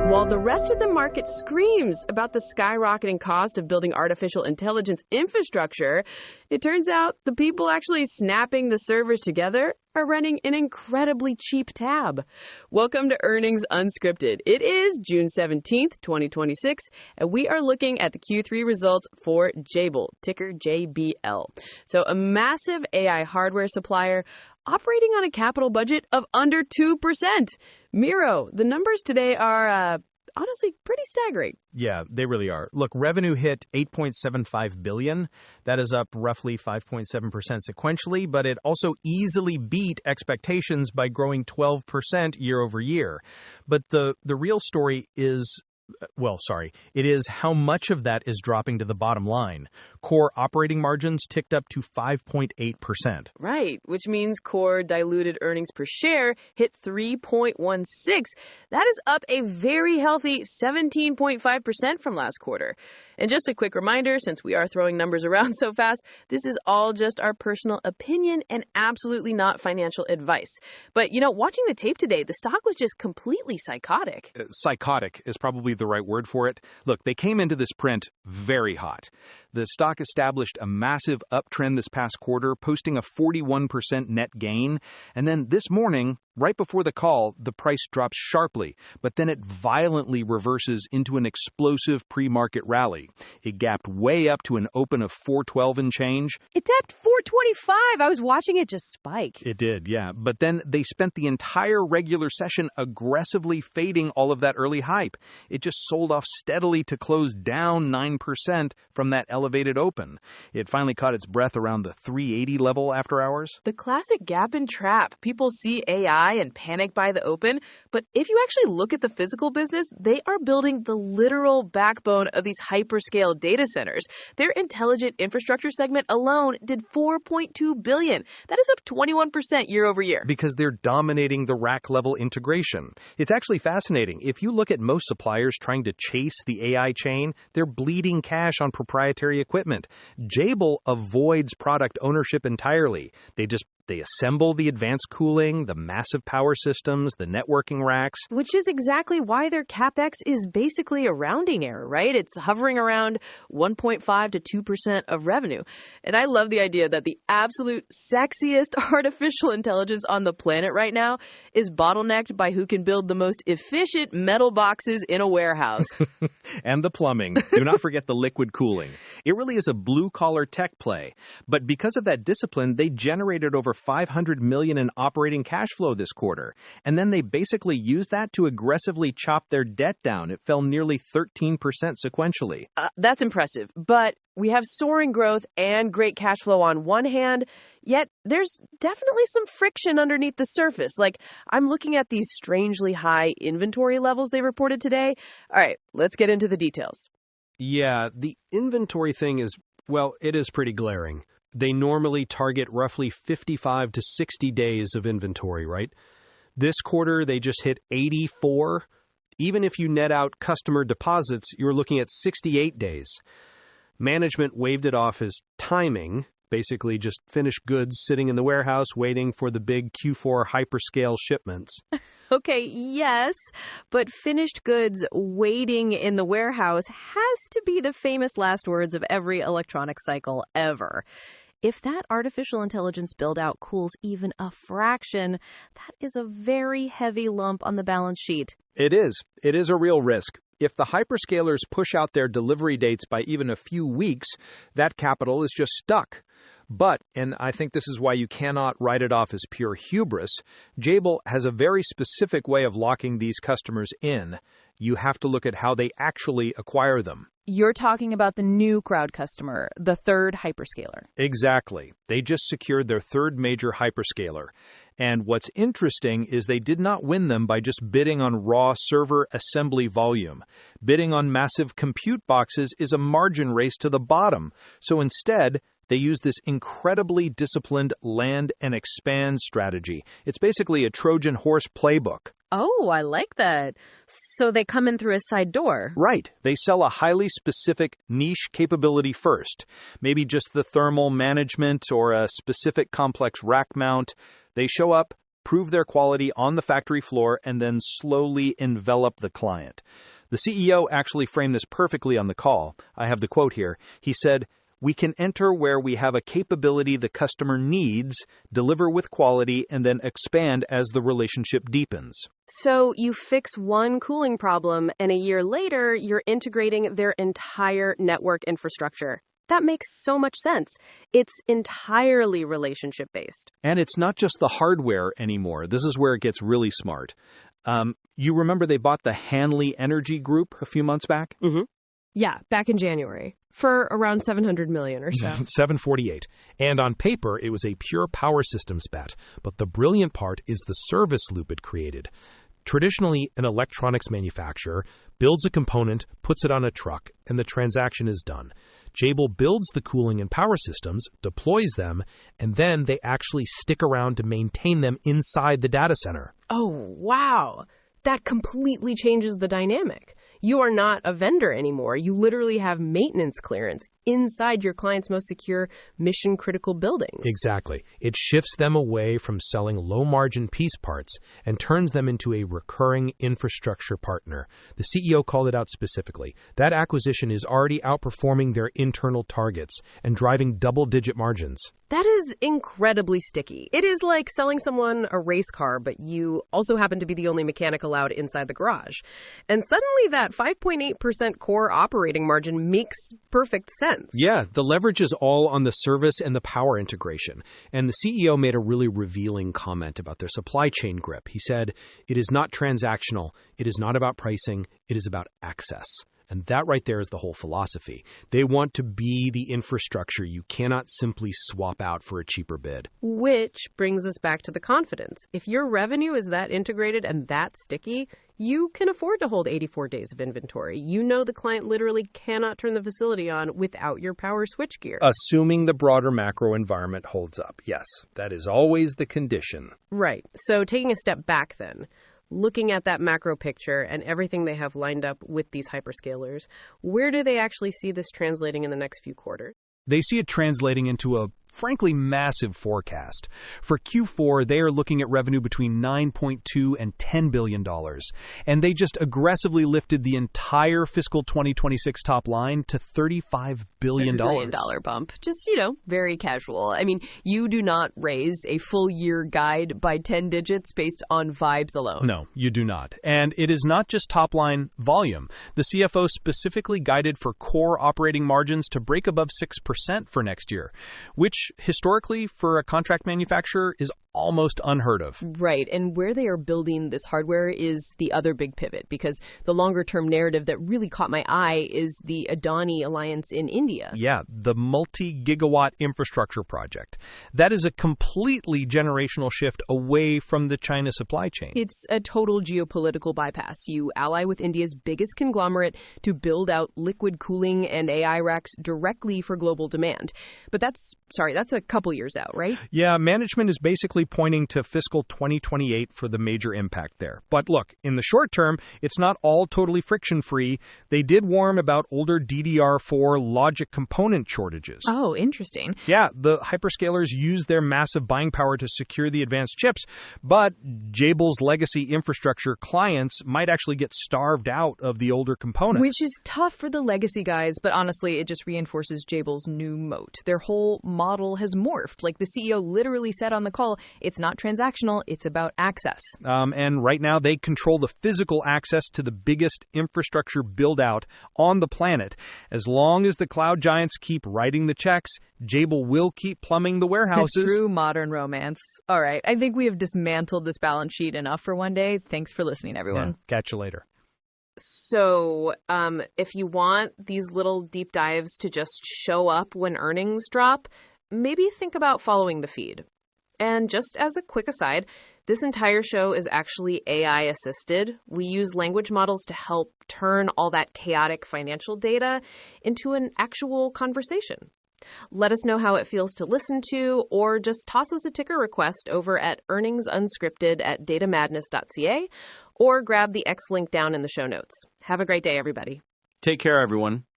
While the rest of the market screams about the skyrocketing cost of building artificial intelligence infrastructure, it turns out the people actually snapping the servers together are running an incredibly cheap tab. Welcome to Earnings Unscripted. It is June 17th, 2026, and we are looking at the Q3 results for Jabil, ticker JBL. So a massive AI hardware supplier operating on a capital budget of under 2%. Miro, the numbers today are honestly pretty staggering. Yeah, they really are. Look, revenue hit $8.75 billion. That is up roughly 5.7% sequentially, but it also easily beat expectations by growing 12% year over year. But the real story is, it is how much of that is dropping to the bottom line. Core operating margins ticked up to 5.8%. Right, which means core diluted earnings per share hit 3.16. That is up a very healthy 17.5% from last quarter. And just a quick reminder, since we are throwing numbers around so fast, this is all just our personal opinion and absolutely not financial advice. But, watching the tape today, the stock was just completely psychotic. Psychotic is probably the right word for it. Look, they came into this print very hot. The stock established a massive uptrend this past quarter, posting a 41% net gain. And then this morning, right before the call, the price drops sharply, but then it violently reverses into an explosive pre-market rally. It gapped way up to an open of 412 and change. It tapped 425. I was watching it just spike. It did, yeah. But then they spent the entire regular session aggressively fading all of that early hype. It just sold off steadily to close down 9% from that elevated open. It finally caught its breath around the 380 level after hours. The classic gap and trap. People see AI and panic by the open, but if you actually look at the physical business, they are building the literal backbone of these hyperscale data centers. Their intelligent infrastructure segment alone did $4.2 billion. That is up 21% year over year. Because they're dominating the rack level integration. It's actually fascinating. If you look at most suppliers trying to chase the AI chain, they're bleeding cash on proprietary equipment. Jabil avoids product ownership entirely. They assemble the advanced cooling, the massive power systems, the networking racks. Which is exactly why their CapEx is basically a rounding error, right? It's hovering around 1.5 to 2% of revenue. And I love the idea that the absolute sexiest artificial intelligence on the planet right now is bottlenecked by who can build the most efficient metal boxes in a warehouse. And the plumbing. Do not forget the liquid cooling. It really is a blue-collar tech play. But because of that discipline, they generated over $500 million in operating cash flow this quarter. And then they basically used that to aggressively chop their debt down. It fell nearly 13% sequentially. That's impressive. But we have soaring growth and great cash flow on one hand, yet there's definitely some friction underneath the surface. Like, I'm looking at these strangely high inventory levels they reported today. All right, let's get into the details. Yeah, the inventory thing is, it is pretty glaring. They normally target roughly 55 to 60 days of inventory, right? This quarter, they just hit 84. Even if you net out customer deposits, you're looking at 68 days. Management waved it off as timing, basically just finished goods sitting in the warehouse waiting for the big Q4 hyperscale shipments. Okay, yes, but finished goods waiting in the warehouse has to be the famous last words of every electronic cycle ever. If that artificial intelligence build-out cools even a fraction, that is a very heavy lump on the balance sheet. It is. It is a real risk. If the hyperscalers push out their delivery dates by even a few weeks, that capital is just stuck. But, and I think this is why you cannot write it off as pure hubris, Jabil has a very specific way of locking these customers in. You have to look at how they actually acquire them. You're talking about the new crowd customer, the third hyperscaler. Exactly. They just secured their third major hyperscaler. And what's interesting is they did not win them by just bidding on raw server assembly volume. Bidding on massive compute boxes is a margin race to the bottom. So instead, they use this incredibly disciplined land and expand strategy. It's basically a Trojan horse playbook. Oh, I like that. So they come in through a side door. Right. They sell a highly specific niche capability first. Maybe just the thermal management or a specific complex rack mount. They show up, prove their quality on the factory floor, and then slowly envelop the client. The CEO actually framed this perfectly on the call. I have the quote here. He said, "We can enter where we have a capability the customer needs, deliver with quality, and then expand as the relationship deepens." So you fix one cooling problem, and a year later, you're integrating their entire network infrastructure. That makes so much sense. It's entirely relationship-based. And it's not just the hardware anymore. This is where it gets really smart. You remember they bought the Hanley Energy Group a few months back? Mm-hmm. Yeah, back in January, for around $700 million or so. 748. And on paper, it was a pure power systems bet. But the brilliant part is the service loop it created. Traditionally, an electronics manufacturer builds a component, puts it on a truck, and the transaction is done. Jabil builds the cooling and power systems, deploys them, and then they actually stick around to maintain them inside the data center. Oh, wow. That completely changes the dynamic. You are not a vendor anymore. You literally have maintenance clearance inside your client's most secure mission-critical buildings. Exactly. It shifts them away from selling low-margin piece parts and turns them into a recurring infrastructure partner. The CEO called it out specifically. That acquisition is already outperforming their internal targets and driving double-digit margins. That is incredibly sticky. It is like selling someone a race car, but you also happen to be the only mechanic allowed inside the garage. And suddenly that 5.8% core operating margin makes perfect sense. Yeah, the leverage is all on the service and the power integration. And the CEO made a really revealing comment about their supply chain grip. He said, "It is not transactional. It is not about pricing. It is about access." And that right there is the whole philosophy. They want to be the infrastructure you cannot simply swap out for a cheaper bid. Which brings us back to the confidence. If your revenue is that integrated and that sticky, you can afford to hold 84 days of inventory. You know the client literally cannot turn the facility on without your power switchgear. Assuming the broader macro environment holds up. Yes, that is always the condition. Right. So taking a step back then, looking at that macro picture and everything they have lined up with these hyperscalers, where do they actually see this translating in the next few quarters? They see it translating into a frankly massive forecast. For Q4, they are looking at revenue between $9.2 and $10 billion. And they just aggressively lifted the entire fiscal 2026 top line to $35 billion. $1 billion bump. Just, very casual. I mean, you do not raise a full year guide by 10 digits based on vibes alone. No, you do not. And it is not just top line volume. The CFO specifically guided for core operating margins to break above 6% for next year, which historically for a contract manufacturer is almost unheard of. Right. And where they are building this hardware is the other big pivot, because the longer term narrative that really caught my eye is the Adani alliance in India. Yeah, the multi-gigawatt infrastructure project. That is a completely generational shift away from the China supply chain. It's a total geopolitical bypass. You ally with India's biggest conglomerate to build out liquid cooling and AI racks directly for global demand. But that's a couple years out, right? Yeah, management is basically pointing to fiscal 2028 for the major impact there. But look, in the short term, it's not all totally friction-free. They did warn about older DDR4 logic component shortages. Oh, interesting. Yeah, the hyperscalers use their massive buying power to secure the advanced chips, but Jabil's legacy infrastructure clients might actually get starved out of the older components. Which is tough for the legacy guys, but honestly, it just reinforces Jabil's new moat. Their whole model has morphed. Like the CEO literally said on the call, it's not transactional, it's about access. And right now they control the physical access to the biggest infrastructure build-out on the planet. As long as the cloud giants keep writing the checks, Jabil will keep plumbing the warehouses. True modern romance. All right, I think we have dismantled this balance sheet enough for one day. Thanks for listening, everyone. Yeah, catch you later. So, if you want these little deep dives to just show up when earnings drop, maybe think about following the feed. And just as a quick aside, this entire show is actually AI assisted. We use language models to help turn all that chaotic financial data into an actual conversation. Let us know how it feels to listen to, or just toss us a ticker request over at earningsunscripted@datamadness.ca, or grab the X link down in the show notes. Have a great day, everybody. Take care, everyone.